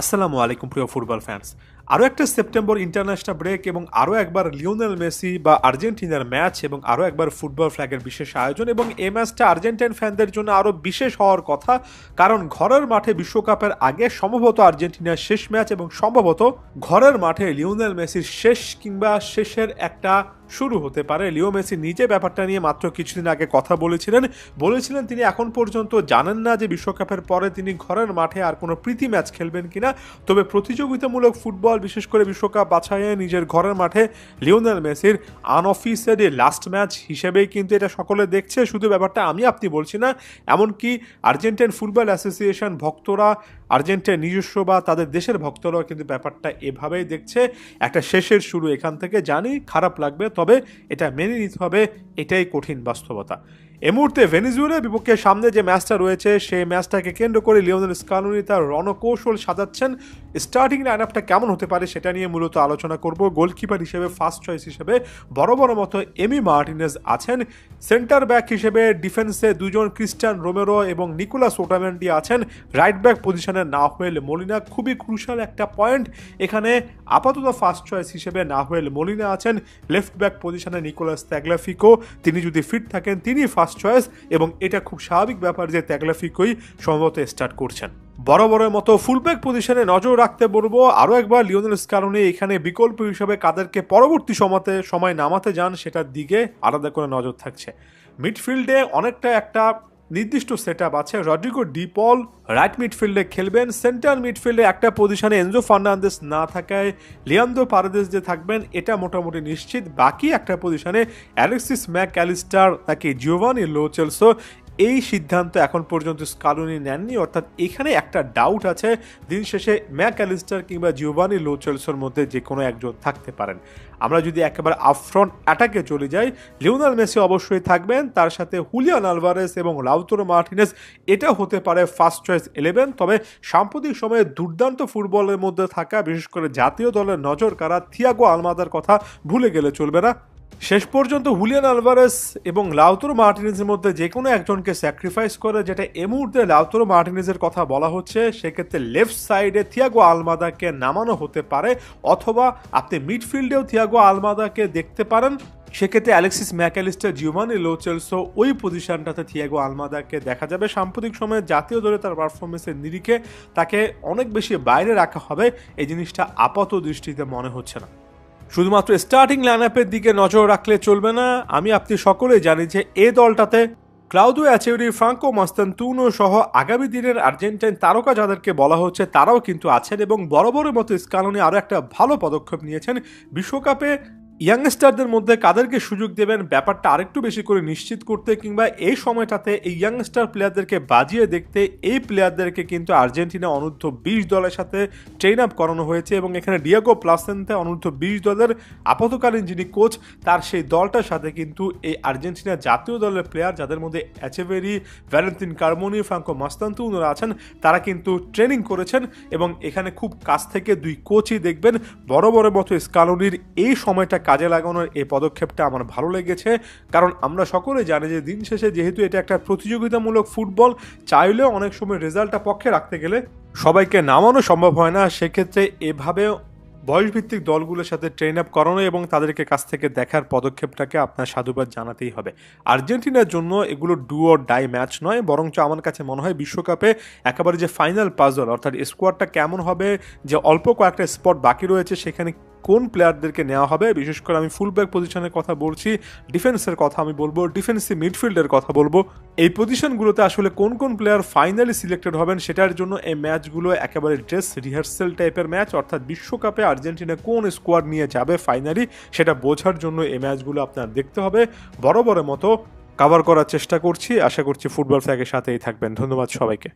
আসসালামু আলাইকুম প্রিয় ফুটবল ফ্যান্স। আরও একটা সেপ্টেম্বর ইন্টারন্যাশনাল ব্রেক এবং আরও একবার লিওনেল মেসি বা আর্জেন্টিনার ম্যাচ এবং আরও একবার ফুটবল ফ্ল্যাগের বিশেষ আয়োজন এবং এই ম্যাচটা আর্জেন্টাইন ফ্যানদের জন্য আরও বিশেষ হওয়ার কথা, কারণ ঘরের মাঠে বিশ্বকাপের আগে সম্ভবত আর্জেন্টিনার শেষ ম্যাচ এবং সম্ভবত ঘরের মাঠে লিওনেল মেসির শেষ কিংবা শেষের একটা শুরু হতে পারে। লিও মেসি নিজে ব্যাপারটা নিয়ে মাত্র কিছুদিন আগে কথা বলেছিলেন তিনি এখন পর্যন্ত জানেন না যে বিশ্বকাপের পরে তিনি ঘরের মাঠে আর কোনো প্রীতি ম্যাচ খেলবেন কিনা। তবে প্রতিযোগিতামূলক ফুটবল, বিশেষ করে বিশ্বকাপ বাছাইয়ে নিজের ঘরের মাঠে লিওনেল মেসির আনঅফিসিয়ালি লাস্ট ম্যাচ হিসেবেই কিন্তু এটা সকলে দেখছে। শুধু ব্যাপারটা আপনি বলছি না, এমনকি আর্জেন্টাইন ফুটবল অ্যাসোসিয়েশন ভক্তরা, আর্জেন্টাইন নিজস্ব বা তাদের দেশের ভক্তরাও কিন্তু ব্যাপারটা এভাবেই দেখছে। একটা শেষের শুরু এখান থেকে, জানি খারাপ লাগবে, তবে এটা মেনে নিতে হবে, এটাই কঠিন বাস্তবতা। এই মুহূর্তে ভেনেজুয়েলার বিপক্ষে সামনে যে ম্যাচটা রয়েছে সেই ম্যাচটাকে কেন্দ্র করে লিওনেল স্কালোনি তার রণকৌশল সাজাচ্ছেন। স্টার্টিং লাইন আপটা কেমন হতে পারে সেটা নিয়ে মূলত আলোচনা করব। গোলকিপার হিসেবে ফার্স্ট চয়েস হিসেবে বড় মতো এমি মার্টিনেজ আছেন। সেন্টার ব্যাক হিসেবে ডিফেন্সে দুজন ক্রিস্টিয়ান রোমেরো এবং নিকোলাস ওটামেন্ডি আছেন। রাইট ব্যাক পজিশনে নাহুয়েল মলিনা, খুবই ক্রুশাল একটা পয়েন্ট এখানে। আপাতত ফার্স্ট চয়েস হিসেবে নাহুয়েল মলিনা আছেন। লেফট ব্যাক পজিশনে নিকোলাস তাগলাফিকো, তিনি যদি ফিট থাকেন তিনি ফার্স্ট চয়েস, এবং এটা খুব স্বাভাবিক ব্যাপার যে তাগলাফিকোই সম্ভবত স্টার্ট করছেন। বড় মতো ফুলব্যাক পজিশনে নজর রাখতে বলবো আরও একবার লিওনেল স্কালোনি এখানে বিকল্প হিসেবে কাদেরকে পরবর্তী সময় নামাতে যান সেটার দিকে আলাদা করে নজর থাকছে। মিডফিল্ডে অনেকটা একটা নির্দিষ্ট সেট আপ আছে। রড্রিগো ডি পল রাইট মিডফিল্ডে খেলবেন। সেন্টার মিডফিল্ডে একটা পজিশনে এনজো ফার্নান্দেস না থাকায় লিয়ান্দ্রো পারেদেস যে থাকবেন এটা মোটামুটি নিশ্চিত। বাকি একটা পজিশনে অ্যালেক্সিস ম্যাকঅ্যালিস্টার নাকি জিওভানি লো চেলসো, এই সিদ্ধান্ত এখন পর্যন্ত স্কালোনি নেননি। অর্থাৎ এখানে একটা ডাউট আছে, দিন শেষে ম্যাকঅ্যালিস্টার কিংবা জিওভানি লো চেলসোর মধ্যে যে কোনো একজন থাকতে পারেন। আমরা যদি একেবারে আপফ্রন্ট অ্যাটাকে চলে যাই, লিওনেল মেসি অবশ্যই থাকবেন, তার সাথে হুলিয়ান আলভারেস এবং লাউতারো মার্টিনেজ, এটা হতে পারে ফার্স্ট চয়েস 11। তবে সাম্প্রতিক সময়ে দুর্দান্ত ফুটবলের মধ্যে থাকা, বিশেষ করে জাতীয় দলের নজর কাড়া থিয়াগো আলমাদার কথা ভুলে গেলে চলবে না। শেষ পর্যন্ত হুলিয়ান আলভারেস এবং লাউতারো মার্টিনেজের মধ্যে যে কোনো একজনকে স্যাক্রিফাইস করে, যেটা এই মুহূর্তে লাউতারো মার্টিনেজের কথা বলা হচ্ছে, সেক্ষেত্রে লেফট সাইডে থিয়াগো আলমাদাকে নামানো হতে পারে, অথবা আপনি মিডফিল্ডেও থিয়াগো আলমাদাকে দেখতে পারেন। সেক্ষেত্রে Alexis Mac Allister, Giovani Lo Celso, ওই পজিশনটাতে থিয়াগো আলমাদাকে দেখা যাবে। সাম্প্রতিক সময়ে জাতীয় দলে তার পারফরমেন্সের নিরিখে তাকে অনেক বেশি বাইরে রাখা হবে, এই জিনিসটা আপাত দৃষ্টিতে মনে হচ্ছে না। শুধুমাত্র স্টার্টিং লাইনআপের দিকে নজর রাখলে চলবে না। আপনি সকলেই জানি যে এই দলটাতে ক্লাউদিও অ্যাচেরি, ফ্রাঙ্কো মাস্তান্তুনো সহ আগামী দিনের আর্জেন্টাইন তারকা যাদেরকে বলা হচ্ছে তারাও কিন্তু আছেন, এবং বড় মতো স্কালোনি আরও একটা ভালো পদক্ষেপ নিয়েছেন। বিশ্বকাপে ইয়াংস্টারদের মধ্যে কাদেরকে সুযোগ দেবেন ব্যাপারটা আরেকটু বেশি করে নিশ্চিত করতে, কিংবা এই সময়টাতে এই ইয়াংস্টার প্লেয়ারদেরকে বাজিয়ে দেখতে, এই প্লেয়ারদেরকে কিন্তু আর্জেন্টিনা অনূর্ধ্ব 20 দলের সাথে ট্রেন আপ করানো হয়েছে, এবং এখানে ডিয়েগো প্লাসেন্তে অনূর্ধ্ব 20 দলের আপাতকালীন যিনি কোচ, তার সেই দলটার সাথে কিন্তু এই আর্জেন্টিনা জাতীয় দলের প্লেয়ার যাদের মধ্যে অ্যাচেভেরি, ভ্যালেন্তিন কার্মোনি, ফ্রাঙ্কো মাস্তান্তুনোরা আছেন, তারা কিন্তু ট্রেনিং করেছেন, এবং এখানে খুব কাছ থেকে দুই কোচই দেখবেন। বড় মতো স্কালোনির এই সময়টা কাজে লাগানোর এই পদক্ষেপটা আমার ভালো লেগেছে, কারণ আমরা সকলে জানি যে দিন শেষে যেহেতু এটা একটা প্রতিযোগিতামূলক ফুটবল, চাইলেও অনেক সময় রেজাল্টটা পক্ষে রাখতে গেলে সবাইকে নামানো সম্ভব হয় না। সেক্ষেত্রে এভাবে বয়সভিত্তিক দলগুলোর সাথে ট্রেন আপ করানো এবং তাদেরকে কাছ থেকে দেখার পদক্ষেপটাকে আপনার সাধুবাদ জানাতেই হবে। আর্জেন্টিনার জন্য এগুলো ডু অর ডাই ম্যাচ নয়, বরঞ্চ আমার কাছে মনে হয় বিশ্বকাপে একেবারে যে ফাইনাল পাজল, অর্থাৎ স্কোয়াডটা কেমন হবে, যে অল্প কয়েকটা স্পট বাকি রয়েছে সেখানে কোন প্লেয়ারদেরকে নেওয়া হবে, বিশেষ করে আমি ফুলব্যাক পজিশনের কথা বলছি, ডিফেন্সের কথা আমি বলবো, ডিফেন্সিভ মিডফিল্ডের কথা বলবো, এই পজিশনগুলোতে আসলে কোন প্লেয়ার ফাইনালি সিলেক্টেড হবেন সেটার জন্য এই ম্যাচগুলো একেবারে ড্রেস রিহার্সেল টাইপের ম্যাচ। অর্থাৎ বিশ্বকাপে আর্জেন্টিনা কোন স্কোয়াড নিয়ে যাবে ফাইনালি সেটা বোঝার জন্য এই ম্যাচগুলো আপনার দেখতে হবে। বড় মতো কভার করার চেষ্টা করছি, আশা করছি ফুটবল ফ্ল্যাগের সাথেই থাকবেন। ধন্যবাদ সবাইকে।